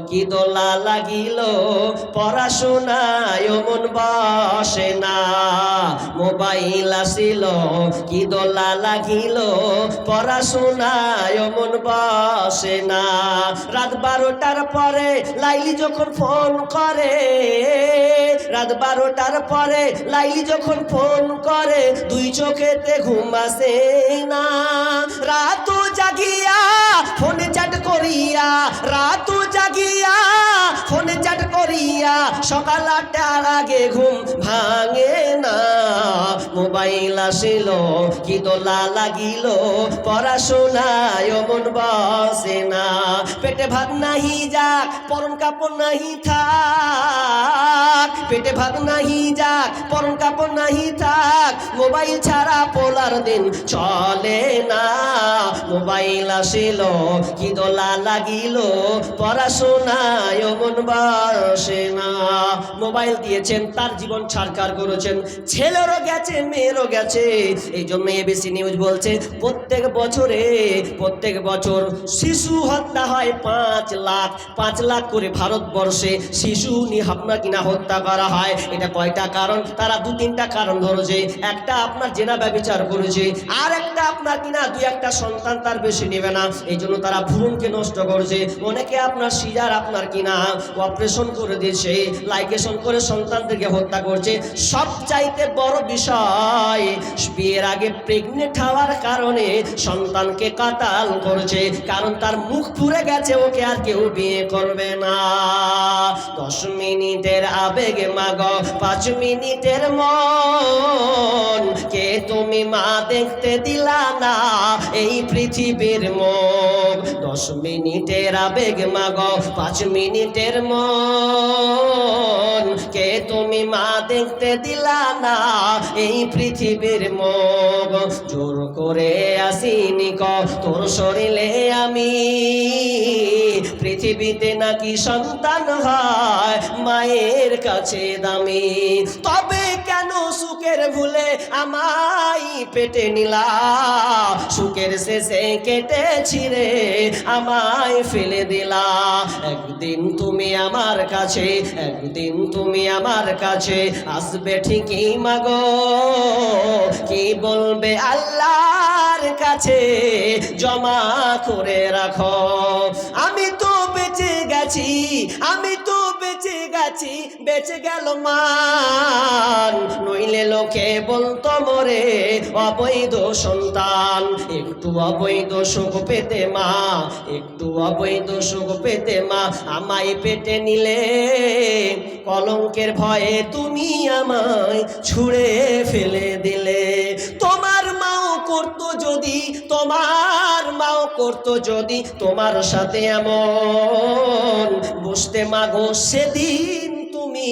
কি দোলা লাগিল পড়াশোনায় মন বসে না। মোবাইল আসিল কি দোলা লাগিল পড়াশোনায় মন বসে না। রাত 12টার পরে লাইলি যখন ফোন করে, রাত 12টার পরে লাইলি যখন ফোন করে, দুই চোখেতে ঘুম আসে না। রাত জাগিয়া ফোনে চ্যাট করিয়া, রাত জাগিয়া ফোনে চ্যাট করিয়া, সকাল 8টার আগে ঘুম ভাঙে না। মোবাইল আসিল কি দোলা লাগিল পড়াশোনায় মন বসে না। পেটে ভাত নাহি যাক পরন কাপড় নাহি থাক, পেটে ভাত নাহি যাক পরন কাপড় নাহি থাক, মোবাইল ছাড়া পোলার দিন চলে না। মোবাইল আসিল কি দোলা লাগিল পড়াশোনায় মন বসে না। মোবাইল দিয়েছেন, তার জীবন ছারখার করেছেন, ছেলেরও গেছে মেয়েরও গেছে। এই জন্য এবিসি নিউজ বলছে প্রত্যেক বছর শিশু হত্যা হয় 5 লাখ করে ভারতবর্ষে শিশু আপনার কিনা হত্যা করা হয়। এটা কয়টা কারণ? তারা 2-3টা কারণ ধরেছে। একটা আপনার জেনা ব্যভিচার করেছে, আর একটা আপনার কিনা 2-1টা সন্তান তার বেশি নেবে না, এই জন্য তারা ভ্রূণকে নষ্ট করেছে। অনেকে আপনার সিজার আপনার কিনা অপারেশন করে দিয়েছে, লাইকেশন করে সন্তানদেরকে হত্যা করছে। সবচাইতে বড় বিষয়, বিয়ের আগে প্রেগনেন্ট হওয়ার কারণে সন্তানকে কাতাল করেছে, কারণ তার মুখ পুড়ে গেছে, ওকে আর কেউ বিয়ে করবে না। 10 মিনিটের আবেগে মাগো 5 মিনিটের মন, কে তুমি মা দেখতে দিলা না এই পৃথিবীর মুখ। 10 মিনিটের আবেগ মাগো 5 মিনিটের মন, কে তুমি মা দেখতে দিলা না এই পৃথিবীর মুখ। জোর করে আসিনি ক তোর শরীরে আমি, পৃথিবীতে নাকি সন্তান হয় মায়ের কাছে দামি। তবে কেন সুখের ভুলে আমায় পেটে নিলা, সুখের শেষে কেটে ছিঁড়ে আমায় ফেলে দিলা। একদিন তুমি আমার কাছে, একদিন তুমি আমার কাছে আসবে ঠিকই মাগো, কি বলবে আল্লাহর কাছে জমা করে রাখো। আমি তো বেঁচে গেছি, আমি তো বেঁচে গেছি, বেঁচে গেল মান, নইলে লোকে বলতো মরে অবৈধ সন্তান। একটু অবৈধ সুখ পেতে মা, একটু অবৈধ সুখ পেতে মা আমায় পেটে নিলে, কলঙ্কের ভয়ে তুমি আমায় ছুঁড়ে ফেলে দিলে। তোমার মাও করতো যদি, তোমার মাও করতো যদি তোমার সাথে এমন, বুঝতে মাগো সেদিন তুমি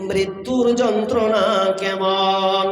মৃত্যুর যন্ত্রণা কেমন।